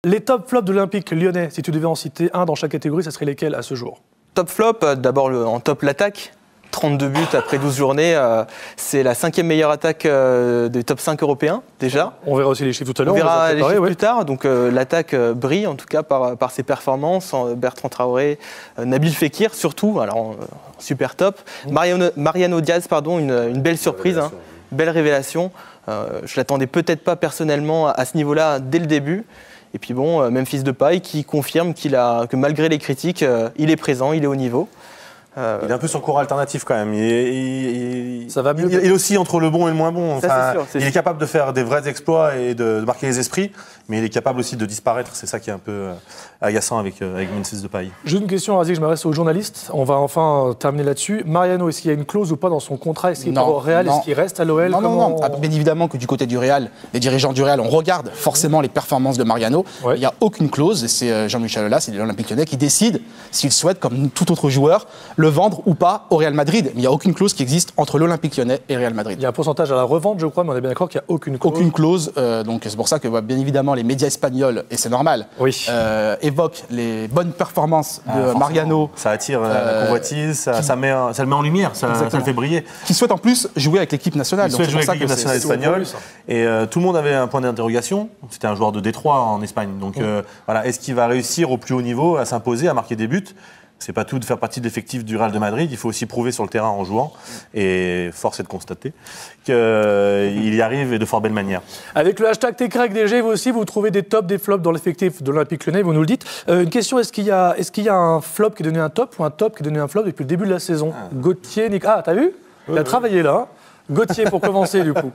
Les top flops de l'Olympique lyonnais, si tu devais en citer un dans chaque catégorie, ça serait lesquels à ce jour? Top flop, d'abord en top l'attaque. 32 buts après 12 journées, c'est la 5e meilleure attaque des top 5 européens déjà. On verra aussi les chiffres tout à l'heure. On verra les chiffres plus tard. Donc l'attaque brille en tout cas par ses performances. Bertrand Traoré, Nabil Fekir surtout, alors super top. Mariano Diaz, pardon, une belle surprise, belle révélation. Je l'attendais peut-être pas personnellement à ce niveau-là dès le début. Et puis bon, Memphis Depay qui confirme que malgré les critiques, il est présent, il est au niveau. Il est un peu sur courant alternatif quand même. Ça va mieux. Il est aussi entre le bon et le moins bon. Enfin, il est capable de faire des vrais exploits et de marquer les esprits, mais il est capable aussi de disparaître. C'est ça qui est un peu agaçant avec Memphis Depay. J'ai une question, Razik, je m'adresse aux journalistes. On va enfin terminer là-dessus. Mariano, est-ce qu'il y a une clause ou pas dans son contrat? Est-ce qu'il est au Real? Est-ce qu'il reste à l'OL? Non. Bien évidemment que du côté du Real, les dirigeants du Real, on regarde forcément les performances de Mariano. Ouais. Il n'y a aucune clause, et c'est Jean-Michel Aulas, c'est l'Olympique Lyonnais qui décide s'il souhaite, comme tout autre joueur, le vendre ou pas au Real Madrid. Mais il n'y a aucune clause qui existe entre l'Olympique Lyonnais et Real Madrid. Il y a un pourcentage à la revente, je crois, mais on est bien d'accord qu'il n'y a aucune clause. Aucune clause, donc c'est pour ça que bien évidemment les médias espagnols, et c'est normal, évoquent les bonnes performances de Mariano. Ça attire la convoitise, ça le met en lumière, ça le fait briller. Qui souhaite en plus jouer avec l'équipe nationale. Il souhaite jouer avec l'équipe nationale espagnole. Et tout le monde avait un point d'interrogation. C'était un joueur de Détroit en Espagne. Donc voilà, est-ce qu'il va réussir au plus haut niveau à s'imposer, à marquer des buts? C'est pas tout de faire partie de l'effectif du Real de Madrid, il faut aussi prouver sur le terrain en jouant. Et force est de constater qu'il y arrive et de fort belle manière. Avec le hashtag TKRECDG, vous aussi, vous trouvez des tops, des flops dans l'effectif de l'Olympique Lyonnais, vous nous le dites. Une question, est-ce qu'il y a un flop qui est devenu un top ou un top qui est devenu un flop depuis le début de la saison? Gauthier, t'as vu? Il a travaillé là. Gauthier, pour commencer, du coup.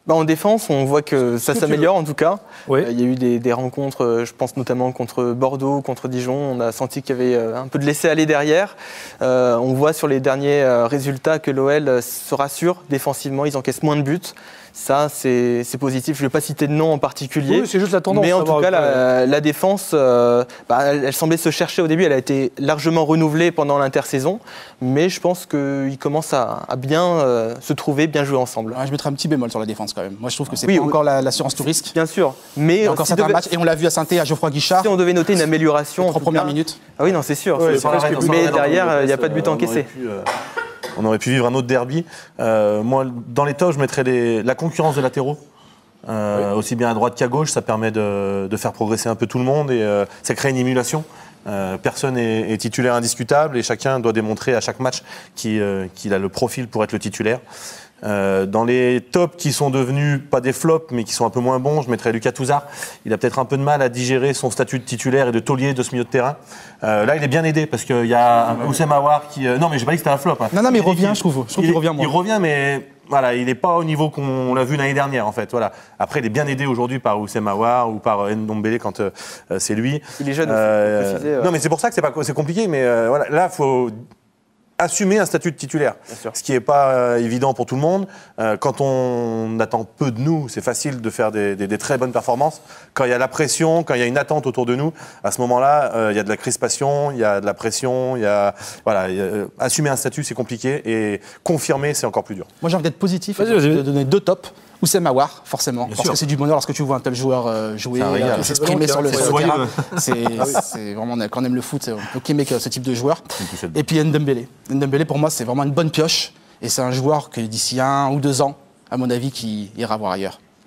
En défense, on voit que ça s'améliore en tout cas. Oui. Il y a eu des rencontres, je pense notamment contre Bordeaux, contre Dijon. On a senti qu'il y avait un peu de laisser-aller derrière. On voit sur les derniers résultats que l'OL se rassure défensivement. Ils encaissent moins de buts. Ça, c'est positif. Je ne vais pas citer de nom en particulier. Oui, c'est juste la tendance. Mais en tout cas, la défense, elle semblait se chercher au début. Elle a été largement renouvelée pendant l'intersaison. Mais je pense qu'ils commencent à bien se trouver, bien jouer ensemble. Ouais, je mettrais un petit bémol sur la défense quand même. Moi, je trouve que c'est pas encore l'assurance tout risque. Bien sûr. Mais encore certains matchs, et on l'a vu à Saint-Étienne, à Geoffroy Guichard. Si on devait noter une amélioration. Les 3 premières minutes. Ah oui, non, c'est sûr. Mais derrière, il n'y a pas de but encaissé. On aurait pu vivre un autre derby. Moi, dans les tops, je mettrais la concurrence des latéraux. Aussi bien à droite qu'à gauche, ça permet de faire progresser un peu tout le monde et ça crée une émulation. Personne n'est titulaire indiscutable et chacun doit démontrer à chaque match qu'il a le profil pour être le titulaire. Dans les tops qui sont devenus pas des flops mais qui sont un peu moins bons, je mettrais Lucas Touzard. Il a peut-être un peu de mal à digérer son statut de titulaire et de taulier de ce milieu de terrain. Là, il est bien aidé parce qu'il y a Oussem Aouar qui... Non, mais j'ai pas dit que c'était un flop. Hein. Non, mais il revient, je trouve. Il revient, moi. Il revient, mais voilà, il n'est pas au niveau qu'on l'a vu l'année dernière, en fait. Voilà. Après, il est bien aidé aujourd'hui par Oussem Aouar ou par Ndombele quand c'est lui. Il est jeune aussi, Non, mais c'est pour ça que c'est compliqué. Mais voilà, là, il faut assumer un statut de titulaire, ce qui n'est pas évident pour tout le monde. Quand on attend peu de nous, c'est facile de faire des très bonnes performances. Quand il y a la pression, quand il y a une attente autour de nous, à ce moment-là, il y a de la crispation, il y a de la pression, assumer un statut, c'est compliqué, et confirmer, c'est encore plus dur. Moi, j'ai envie d'être positif, de donner 2 tops. Oussem Aouar, forcément, parce que c'est du bonheur lorsque tu vois un tel joueur jouer, s'exprimer sur le terrain. C'est vraiment, quand on aime le foot, on peut qu'aimer ce type de joueur. Et puis Ndombele. Ndombele, pour moi, c'est vraiment une bonne pioche. Et c'est un joueur que d'ici 1 ou 2 ans, à mon avis, qui ira voir ailleurs.